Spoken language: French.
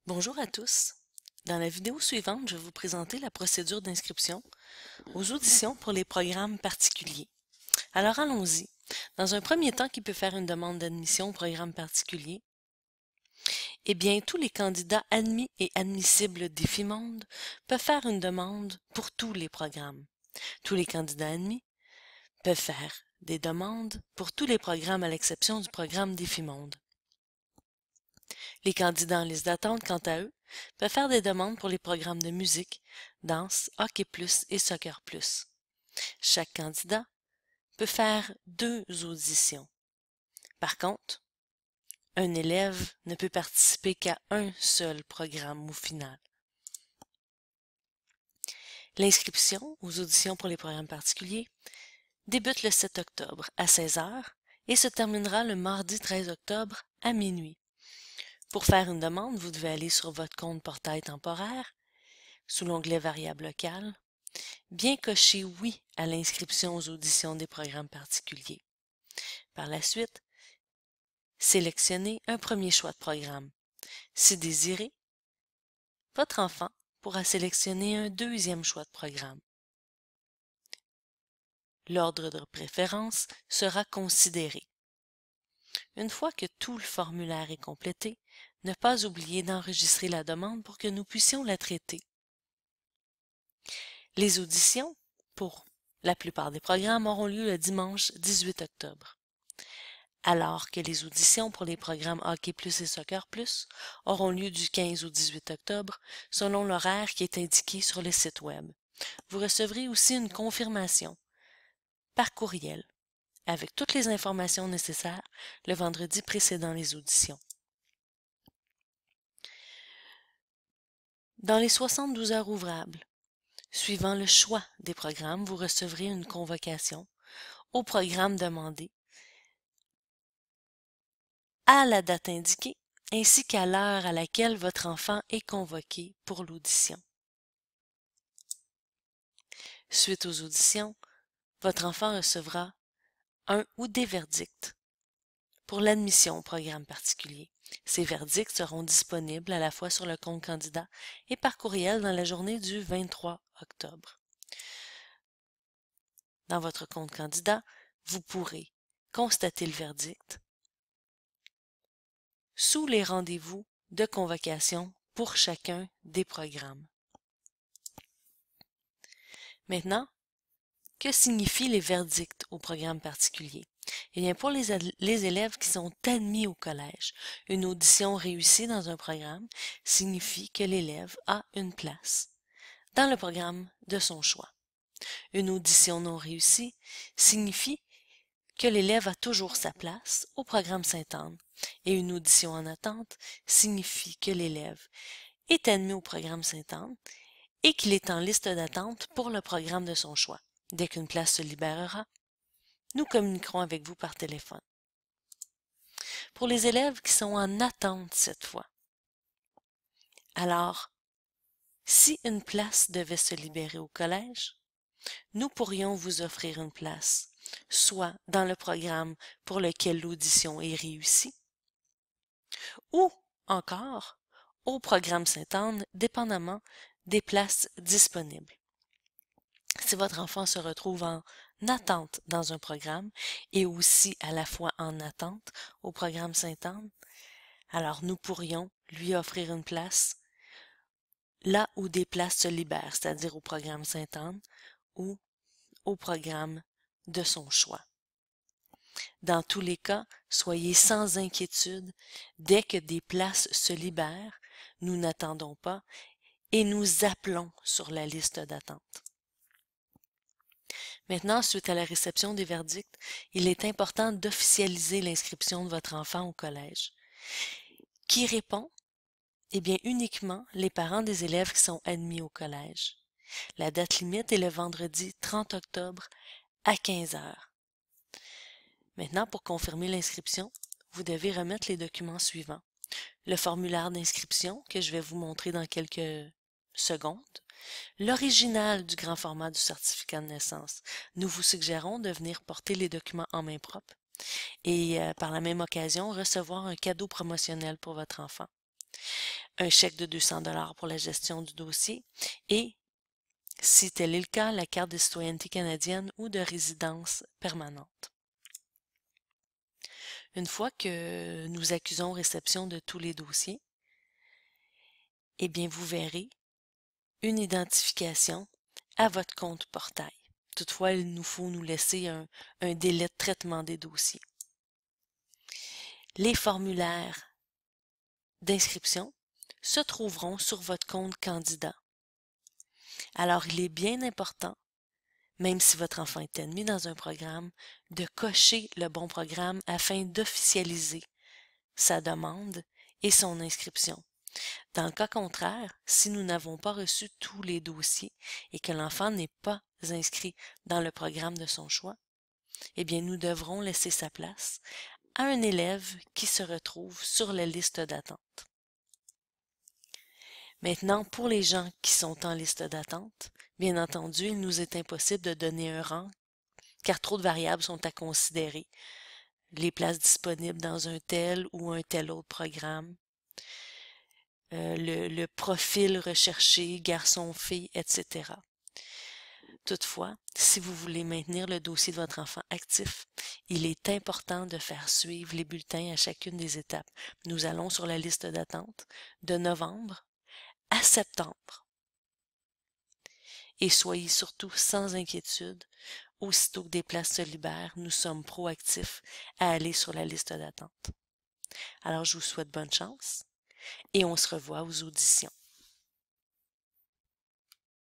Bonjour à tous. Dans la vidéo suivante, je vais vous présenter la procédure d'inscription aux auditions pour les programmes particuliers. Alors allons-y. Dans un premier temps, qui peut faire une demande d'admission au programme particulier? Eh bien, tous les candidats admis et admissibles DéfiMonde peuvent faire une demande pour tous les programmes. Tous les candidats admis peuvent faire des demandes pour tous les programmes à l'exception du programme DéfiMonde. Les candidats en liste d'attente, quant à eux, peuvent faire des demandes pour les programmes de musique, danse, hockey plus et soccer plus. Chaque candidat peut faire 2 auditions. Par contre, un élève ne peut participer qu'à un seul programme au final. L'inscription aux auditions pour les programmes particuliers débute le 7 octobre à 16 heures et se terminera le mardi 13 octobre à minuit. Pour faire une demande, vous devez aller sur votre compte portail temporaire, sous l'onglet Variables locales, bien cocher oui à l'inscription aux auditions des programmes particuliers. Par la suite, sélectionnez un premier choix de programme. Si désiré, votre enfant pourra sélectionner un deuxième choix de programme. L'ordre de préférence sera considéré. Une fois que tout le formulaire est complété, ne pas oublier d'enregistrer la demande pour que nous puissions la traiter. Les auditions, pour la plupart des programmes, auront lieu le dimanche 18 octobre, alors que les auditions pour les programmes Hockey Plus et Soccer Plus auront lieu du 15 au 18 octobre, selon l'horaire qui est indiqué sur le site Web. Vous recevrez aussi une confirmation par courriel avec toutes les informations nécessaires le vendredi précédant les auditions. Dans les 72 heures ouvrables, suivant le choix des programmes, vous recevrez une convocation au programme demandé à la date indiquée ainsi qu'à l'heure à laquelle votre enfant est convoqué pour l'audition. Suite aux auditions, votre enfant recevra un ou des verdicts pour l'admission au programme particulier. Ces verdicts seront disponibles à la fois sur le compte candidat et par courriel dans la journée du 23 octobre. Dans votre compte candidat, vous pourrez constater le verdict sous les rendez-vous de convocation pour chacun des programmes. Maintenant, que signifient les verdicts au programme particulier? Eh bien, pour les élèves qui sont admis au collège, une audition réussie dans un programme signifie que l'élève a une place dans le programme de son choix. Une audition non réussie signifie que l'élève a toujours sa place au programme Sainte-Anne et une audition en attente signifie que l'élève est admis au programme Sainte-Anne et qu'il est en liste d'attente pour le programme de son choix. Dès qu'une place se libérera, nous communiquerons avec vous par téléphone. Pour les élèves qui sont en attente cette fois, alors, si une place devait se libérer au collège, nous pourrions vous offrir une place, soit dans le programme pour lequel l'audition est réussie, ou encore au programme Sainte-Anne, dépendamment des places disponibles. Si votre enfant se retrouve en attente dans un programme et aussi à la fois en attente au programme Sainte-Anne, alors nous pourrions lui offrir une place là où des places se libèrent, c'est-à-dire au programme Sainte-Anne ou au programme de son choix. Dans tous les cas, soyez sans inquiétude, dès que des places se libèrent, nous n'attendons pas et nous appelons sur la liste d'attente. Maintenant, suite à la réception des verdicts, il est important d'officialiser l'inscription de votre enfant au collège. Qui répond? Eh bien, uniquement les parents des élèves qui sont admis au collège. La date limite est le vendredi 30 octobre à 15 heures. Maintenant, pour confirmer l'inscription, vous devez remettre les documents suivants. Le formulaire d'inscription que je vais vous montrer dans quelques secondes. L'original du grand format du certificat de naissance. Nous vous suggérons de venir porter les documents en main propre et par la même occasion recevoir un cadeau promotionnel pour votre enfant. un chèque de 200 pour la gestion du dossier et, si tel est le cas, la carte de citoyenneté canadienne ou de résidence permanente. Une fois que nous accusons réception de tous les dossiers, eh bien, vous verrez une identification à votre compte portail. Toutefois, il nous faut nous laisser un délai de traitement des dossiers. Les formulaires d'inscription se trouveront sur votre compte candidat. Alors, il est bien important, même si votre enfant est admis dans un programme, de cocher le bon programme afin d'officialiser sa demande et son inscription. Dans le cas contraire, si nous n'avons pas reçu tous les dossiers et que l'enfant n'est pas inscrit dans le programme de son choix, eh bien, nous devrons laisser sa place à un élève qui se retrouve sur la liste d'attente. Maintenant, pour les gens qui sont en liste d'attente, bien entendu, il nous est impossible de donner un rang car trop de variables sont à considérer. Les places disponibles dans un tel ou un tel autre programme, le profil recherché, garçon-fille, etc. Toutefois, si vous voulez maintenir le dossier de votre enfant actif, il est important de faire suivre les bulletins à chacune des étapes. Nous allons sur la liste d'attente de novembre à septembre. Et soyez surtout sans inquiétude, aussitôt que des places se libèrent, nous sommes proactifs à aller sur la liste d'attente. Alors je vous souhaite bonne chance et on se revoit aux auditions.